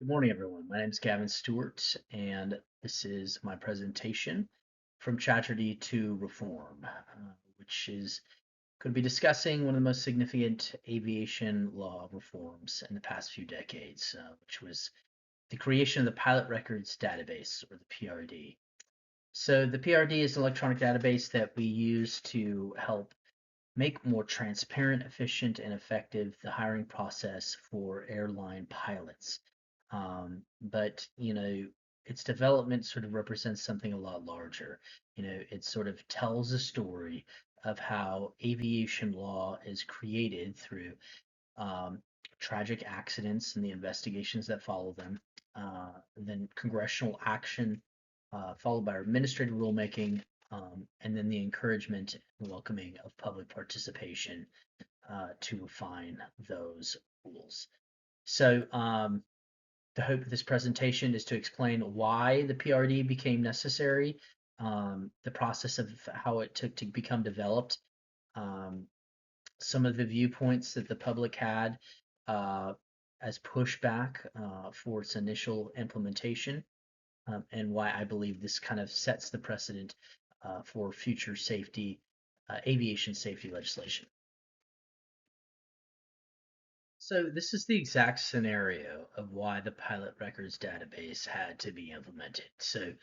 Good morning, everyone. My name is Gavin Stewart, and this is my presentation from Tragedy to Reform, which is going to be discussing one of the most significant aviation law reforms in the past few decades, which was the creation of the Pilot Records Database, or the PRD. So the PRD is an electronic database that we use to help make more transparent, efficient, and effective the hiring process for airline pilots. But its development sort of represents something a lot larger. It sort of tells a story of how aviation law is created through um, tragic accidents and the investigations that follow them, then congressional action, followed by administrative rulemaking, and then the encouragement and welcoming of public participation to refine those rules. So, the hope of this presentation is to explain why the PRD became necessary, the process of how it took to become developed, um, some of the viewpoints that the public had uh, as pushback for its initial implementation, and why I believe this kind of sets the precedent for future safety, aviation safety legislation. So this is the exact scenario of why the pilot records database had to be implemented. So,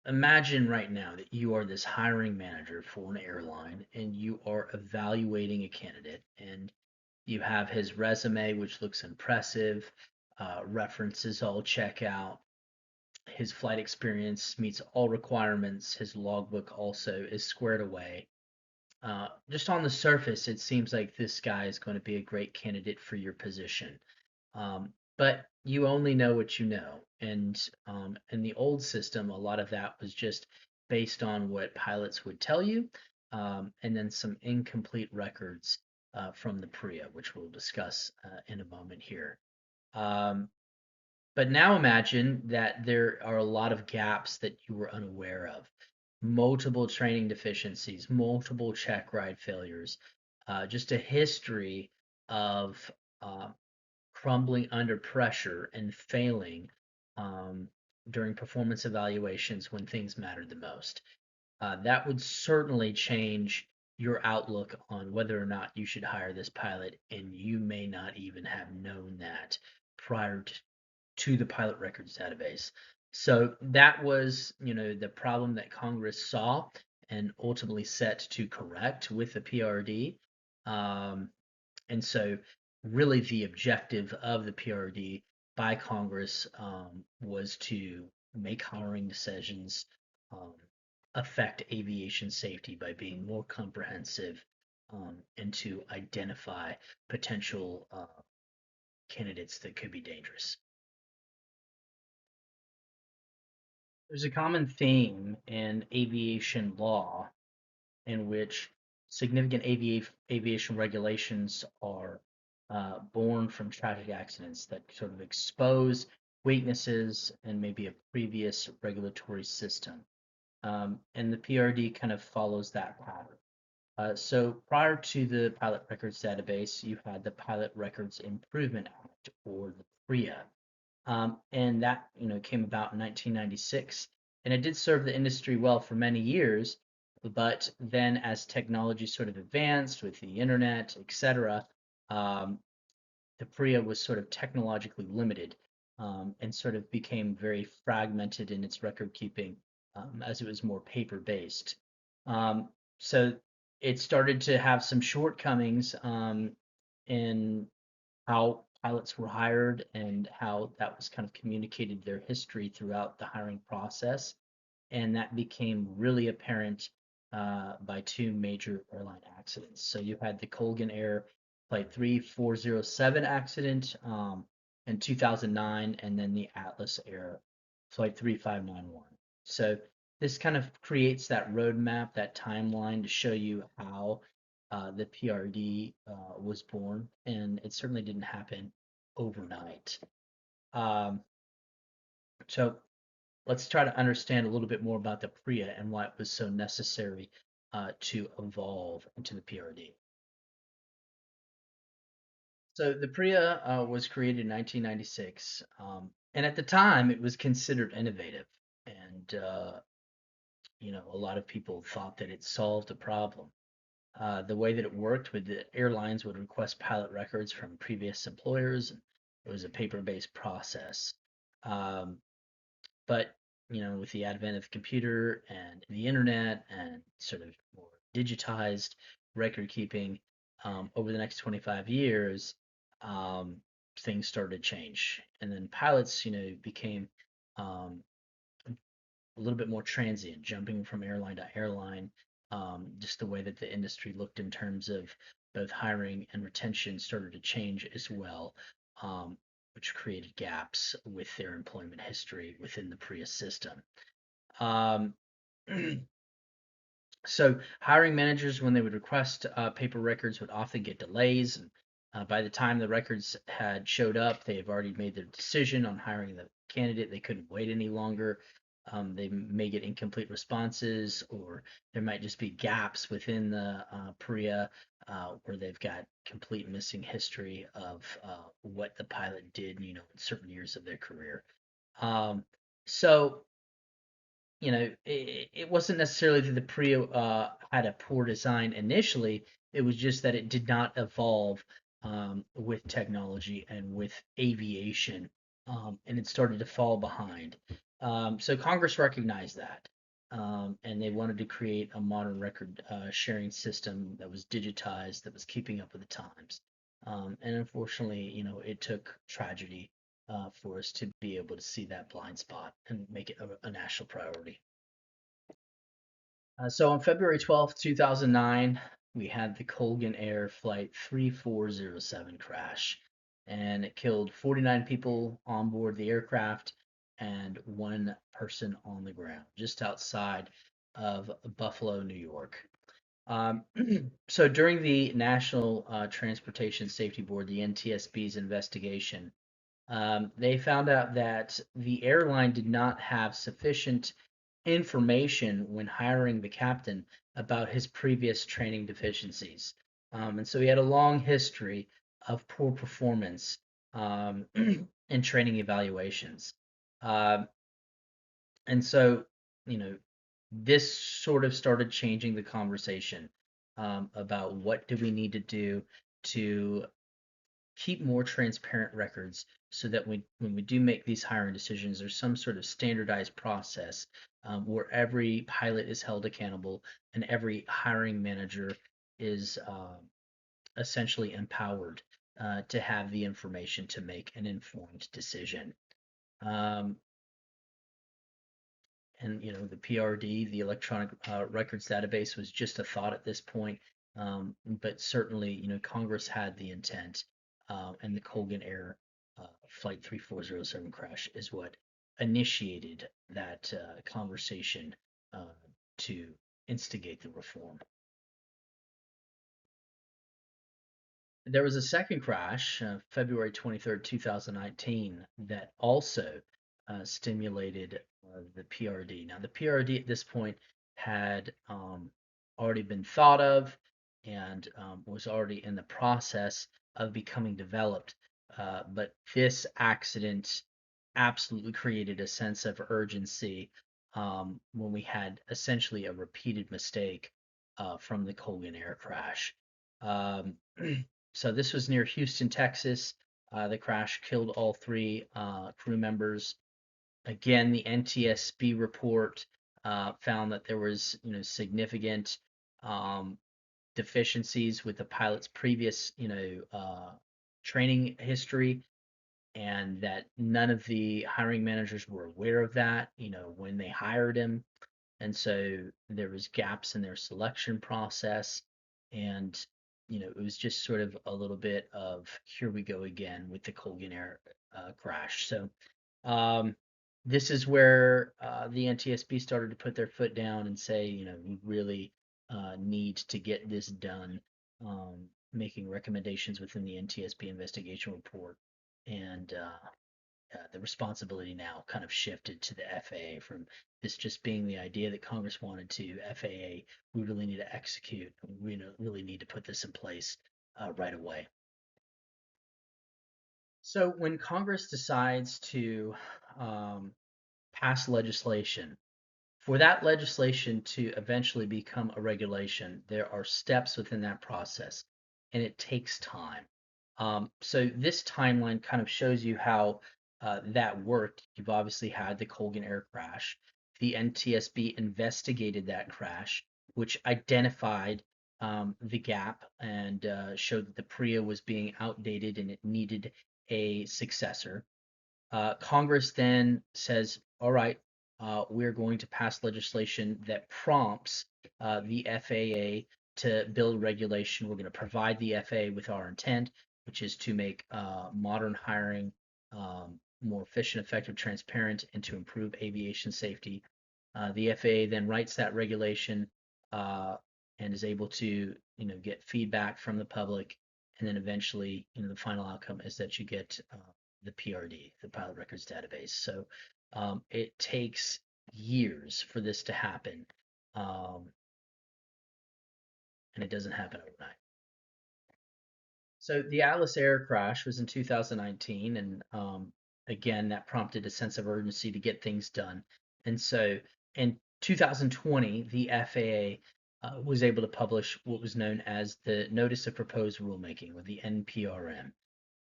imagine right now that you are this hiring manager for an airline and you are evaluating a candidate and you have his resume, which looks impressive, references all check out, his flight experience meets all requirements, his logbook also is squared away. Just on the surface, it seems like this guy is going to be a great candidate for your position. But you only know what you know. And in the old system, a lot of that was just based on what pilots would tell you, and then some incomplete records from the PRIA, which we'll discuss in a moment here. Um, but now imagine that there are a lot of gaps that you were unaware of, multiple training deficiencies, multiple check ride failures, just a history of uh, crumbling under pressure and failing um, during performance evaluations when things mattered the most. That would certainly change your outlook on whether or not you should hire this pilot, and you may not even have known that prior to the pilot records database. So that was, the problem that Congress saw and ultimately set to correct with the PRD. Um, and so, really, the objective of the PRD by Congress was to make hiring decisions um, affect aviation safety by being more comprehensive and to identify potential candidates that could be dangerous. There's a common theme in aviation law in which significant aviation regulations are born from tragic accidents that sort of expose weaknesses and maybe a previous regulatory system. And the PRD kind of follows that pattern. So prior to the Pilot Records Database, you had the Pilot Records Improvement Act, or the PRIA, and that came about in 1996, and it did serve the industry well for many years. But then, as technology sort of advanced with the internet, etc., um, the PRIA was sort of technologically limited and sort of became very fragmented in its record keeping as it was more paper based. So it started to have some shortcomings in how pilots were hired and how that was kind of communicated their history throughout the hiring process. And that became really apparent by two major airline accidents. So you had the Colgan Air Flight 3407 accident in 2009, and then the Atlas Air Flight 3591. So this kind of creates that roadmap, that timeline to show you how the PRD was born, and it certainly didn't happen overnight. Um, so let's try to understand a little bit more about the PRIA and why it was so necessary to evolve into the PRD. So the PRIA was created in 1996, and at the time it was considered innovative, and a lot of people thought that it solved a problem. The way that it worked with the airlines would request pilot records from previous employers, and it was a paper-based process. Um, but with the advent of the computer and the internet and sort of more digitized record keeping over the next 25 years, um, things started to change, and then pilots, became um, a little bit more transient, jumping from airline to airline. Just the way that the industry looked in terms of both hiring and retention started to change as well, which created gaps with their employment history within the PRIA system. Um, so hiring managers, when they would request paper records, would often get delays. And by the time the records had showed up, they have already made their decision on hiring the candidate. They couldn't wait any longer. They may get incomplete responses, or there might just be gaps within the PRIA where they've got complete missing history of what the pilot did, in certain years of their career. Um, so it wasn't necessarily that the Prio had a poor design initially. It was just that it did not evolve with technology and with aviation, and it started to fall behind. So Congress recognized that, and they wanted to create a modern record sharing system that was digitized, that was keeping up with the times. And unfortunately, it took tragedy for us to be able to see that blind spot and make it a national priority. So on February 12th, 2009, we had the Colgan Air Flight 3407 crash, and it killed 49 people on board the aircraft and one person on the ground just outside of Buffalo, New York. Um, so during the National Transportation Safety Board, the NTSB's investigation, they found out that the airline did not have sufficient information when hiring the captain about his previous training deficiencies. And so he had a long history of poor performance in training evaluations. Uh, and so, you know, this sort of started changing the conversation about what do we need to do to keep more transparent records so that when we do make these hiring decisions, there's some sort of standardized process where every pilot is held accountable and every hiring manager is essentially empowered to have the information to make an informed decision. Um, and the PRD, the electronic records database, was just a thought at this point. But certainly, Congress had the intent, and the Colgan Air Flight 3407 crash is what initiated that conversation uh, to instigate the reform. There was a second crash, February 23rd, 2019, that also stimulated the PRD. Now, the PRD at this point had already been thought of and was already in the process of becoming developed. But this accident absolutely created a sense of urgency when we had essentially a repeated mistake from the Colgan Air crash. Um, So this was near Houston, Texas. The crash killed all three crew members. Again, the NTSB report found that there was, significant um, deficiencies with the pilot's previous, training history, and that none of the hiring managers were aware of that, when they hired him. And so there was gaps in their selection process, and it was just sort of a little bit of here we go again with the Colgan Air crash. So um, this is where the NTSB started to put their foot down and say, we really need to get this done, making recommendations within the NTSB investigation report, and the responsibility now kind of shifted to the FAA from this just being the idea that Congress wanted to FAA. We really need to execute. We really need to put this in place right away. So when Congress decides to um, pass legislation, for that legislation to eventually become a regulation, there are steps within that process, and it takes time. So this timeline kind of shows you how that worked. You've obviously had the Colgan air crash. The NTSB investigated that crash, which identified the gap and showed that the PREA was being outdated and it needed a successor. Congress then says, all right, we're going to pass legislation that prompts the FAA to build regulation. We're going to provide the FAA with our intent, which is to make modern hiring more efficient, effective, transparent, and to improve aviation safety. The FAA then writes that regulation uh, and is able to, get feedback from the public, and then eventually, the final outcome is that you get the PRD, the Pilot Records Database. So it takes years for this to happen, um, and it doesn't happen overnight. So the Atlas Air crash was in 2019, and again, that prompted a sense of urgency to get things done. And so in 2020, the FAA was able to publish what was known as the Notice of Proposed Rulemaking, or the NPRM.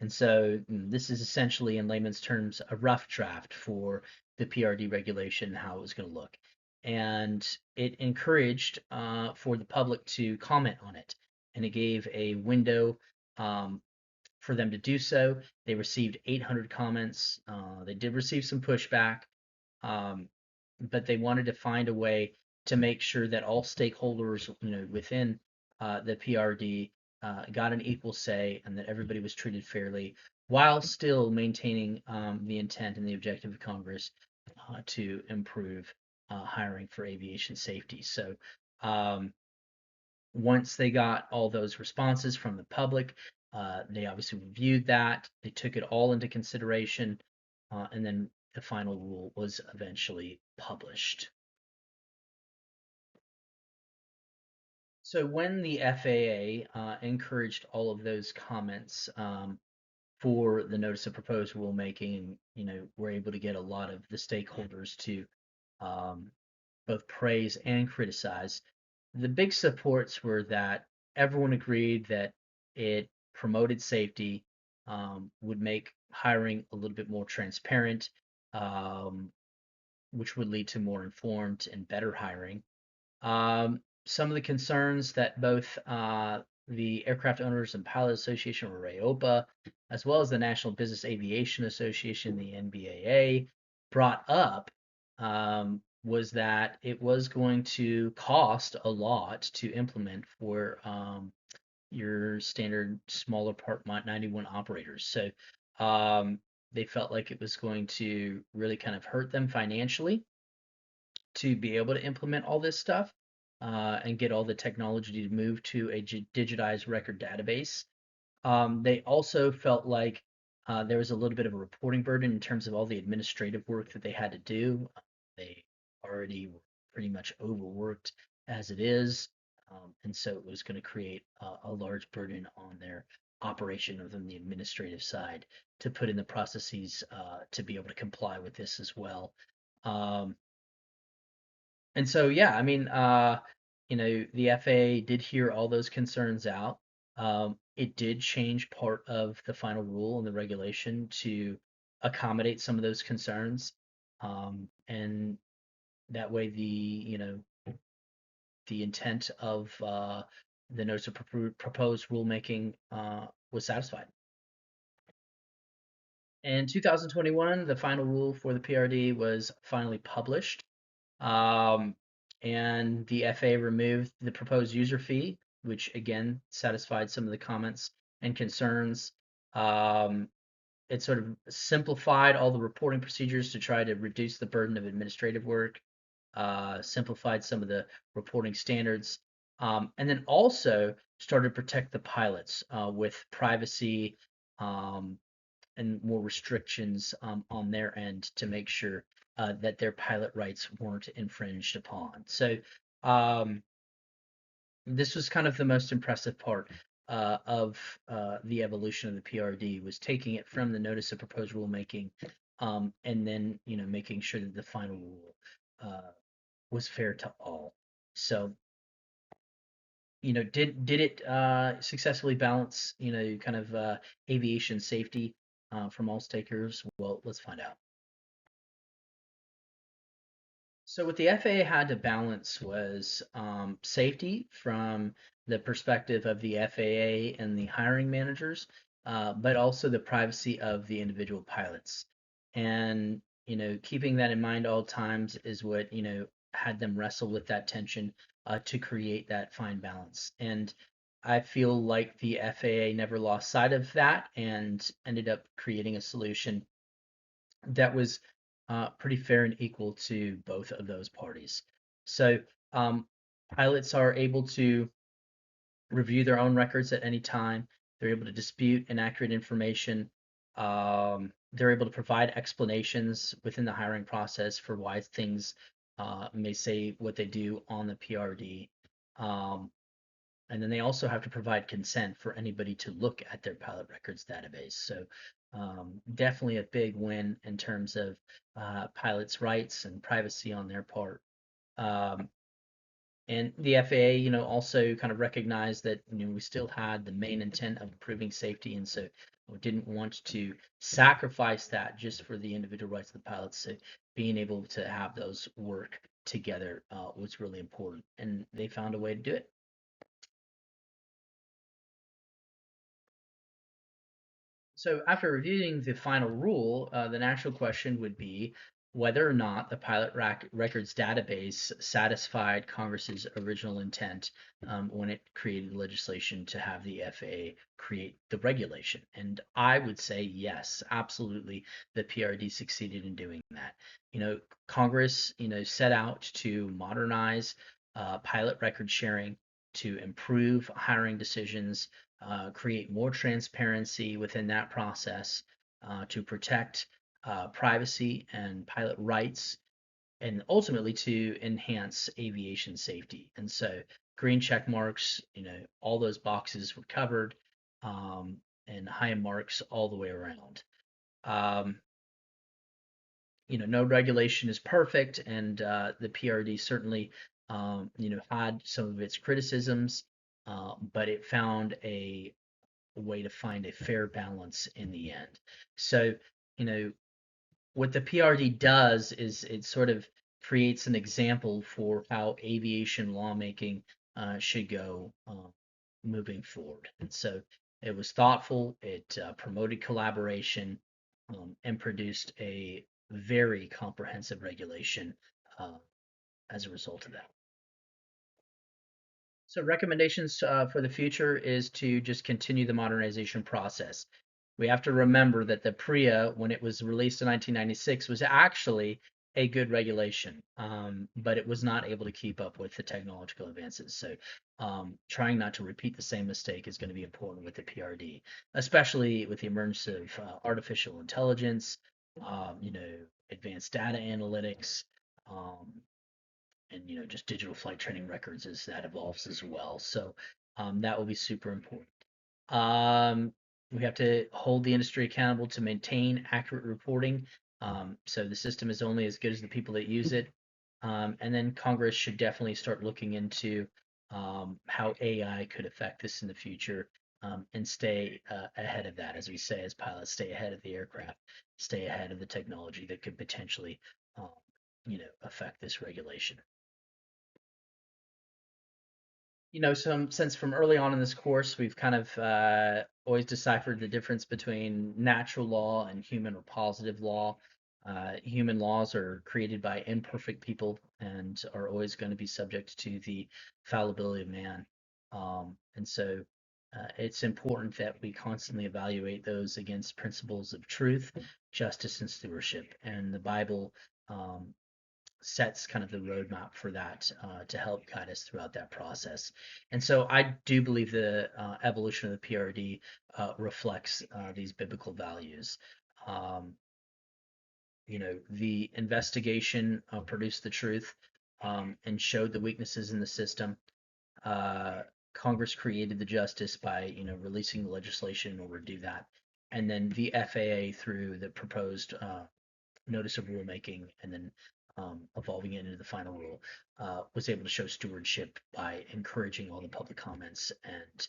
And so this is essentially, in layman's terms, a rough draft for the PRD regulation, how it was going to look. And it encouraged for the public to comment on it. And it gave a window um, for them to do so. They received 800 comments. They did receive some pushback, um, but they wanted to find a way to make sure that all stakeholders, within the PRD got an equal say and that everybody was treated fairly, while still maintaining the intent and the objective of Congress to improve hiring for aviation safety. So um, once they got all those responses from the public, they obviously reviewed that. They took it all into consideration, and then the final rule was eventually published. So when the FAA encouraged all of those comments for the notice of proposed rulemaking, we're able to get a lot of the stakeholders to um, both praise and criticize. The big supports were that everyone agreed that it promoted safety, would make hiring a little bit more transparent, um, which would lead to more informed and better hiring. Some of the concerns that both the Aircraft Owners and Pilot Association, or AOPA, as well as the National Business Aviation Association, the NBAA, brought up was that it was going to cost a lot to implement for your standard smaller Part 91 operators. So they felt like it was going to really kind of hurt them financially to be able to implement all this stuff and get all the technology to move to a digitized record database. They also felt like there was a little bit of a reporting burden in terms of all the administrative work that they had to do. They already were pretty much overworked as it is, and so it was going to create a large burden on their operation of the administrative side to put in the processes to be able to comply with this as well. Um, and so, yeah, I mean, the FAA did hear all those concerns out. It did change part of the final rule and the regulation to accommodate some of those concerns. And that way the intent of the notice of proposed rulemaking was satisfied. In 2021, the final rule for the PRD was finally published. Um, and the FAA removed the proposed user fee, which again satisfied some of the comments and concerns. Um, it sort of simplified all the reporting procedures to try to reduce the burden of administrative work, simplified some of the reporting standards, and then also started to protect the pilots with privacy, um, and more restrictions on their end to make sure that their pilot rights weren't infringed upon. So um, this was kind of the most impressive part. of the evolution of the PRD was taking it from the notice of proposed rulemaking, and then making sure that the final rule uh, was fair to all. So did it successfully balance kind of aviation safety from all stakeholders? Well, let's find out. So what the FAA had to balance was safety from the perspective of the FAA and the hiring managers, but also the privacy of the individual pilots. And keeping that in mind all times is what had them wrestle with that tension to create that fine balance. And I feel like the FAA never lost sight of that and ended up creating a solution that was pretty fair and equal to both of those parties. So um, pilots are able to review their own records at any time. They're able to dispute inaccurate information. They're able to provide explanations within the hiring process for why things may say what they do on the PRD. Um, and then they also have to provide consent for anybody to look at their pilot records database. So definitely a big win in terms of pilots' rights and privacy on their part. Um, and the FAA, also kind of recognized that we still had the main intent of improving safety, and so we didn't want to sacrifice that just for the individual rights of the pilots. So being able to have those work together was really important, and they found a way to do it. So after reviewing the final rule, the natural question would be whether or not the pilot records database satisfied Congress's original intent when it created legislation to have the FAA create the regulation. And I would say yes, absolutely, the PRD succeeded in doing that. Congress, set out to modernize pilot record sharing, to improve hiring decisions, create more transparency within that process, to protect privacy and pilot rights, and ultimately to enhance aviation safety. And so green check marks, all those boxes were covered, and high marks all the way around. Um, no regulation is perfect, and the PRD certainly, had some of its criticisms, but it found a way to find a fair balance in the end. So, you know, what the PRD does is it sort of creates an example for how aviation lawmaking should go moving forward. And so it was thoughtful, it promoted collaboration, and produced a very comprehensive regulation uh, as a result of that. So recommendations for the future is to just continue the modernization process. We have to remember that the PREA, when it was released in 1996, was actually a good regulation, but it was not able to keep up with the technological advances. So trying not to repeat the same mistake is going to be important with the PRD, especially with the emergence of artificial intelligence, advanced data analytics, um, and just digital flight training records as that evolves as well. So that will be super important. Um, we have to hold the industry accountable to maintain accurate reporting. So the system is only as good as the people that use it. And then Congress should definitely start looking into how AI could affect this in the future, and stay ahead of that, as we say as pilots, stay ahead of the aircraft, stay ahead of the technology that could potentially, um, affect this regulation. Some since from early on in this course, we've kind of always deciphered the difference between natural law and human or positive law. Human laws are created by imperfect people and are always going to be subject to the fallibility of man. And so it's important that we constantly evaluate those against principles of truth, justice, and stewardship. And the Bible sets kind of the roadmap for that to help guide us throughout that process. And so I do believe the evolution of the PRD reflects these biblical values. Um, the investigation produced the truth and showed the weaknesses in the system. Uh, Congress created the justice by, releasing the legislation in order to do that. And then the FAA through the proposed notice of rulemaking and then evolving it into the final rule, was able to show stewardship by encouraging all the public comments and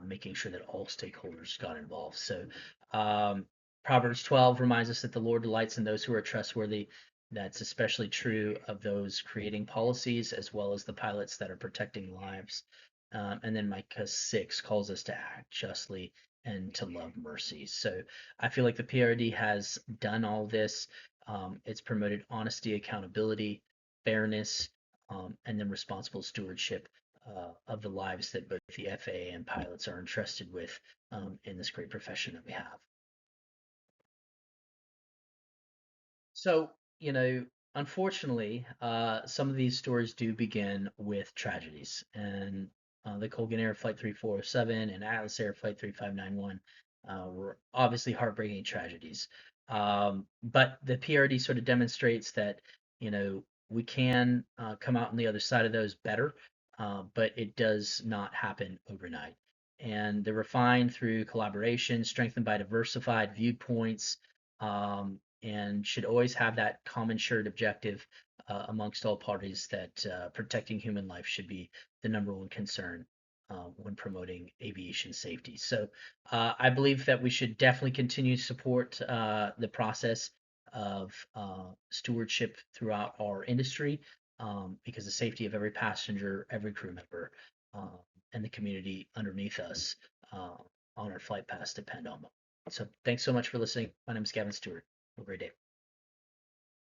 making sure that all stakeholders got involved. So um, Proverbs 12 reminds us that the Lord delights in those who are trustworthy. That's especially true of those creating policies as well as the pilots that are protecting lives. And then Micah 6 calls us to act justly and to love mercy. So I feel like the PRD has done all this. It's promoted honesty, accountability, fairness, and then responsible stewardship of the lives that both the FAA and pilots are entrusted with in this great profession that we have. So, unfortunately, some of these stories do begin with tragedies, and the Colgan Air Flight 3407 and Atlas Air Flight 3591 were obviously heartbreaking tragedies. But the PRD sort of demonstrates that, we can come out on the other side of those better, but it does not happen overnight. And they're refined through collaboration, strengthened by diversified viewpoints, and should always have that common shared objective amongst all parties that protecting human life should be the number one concern when promoting aviation safety. So I believe that we should definitely continue to support the process of stewardship throughout our industry because the safety of every passenger, every crew member, uh, and the community underneath us on our flight paths depend on them. So thanks so much for listening. My name is Gavin Stewart. Have a great day.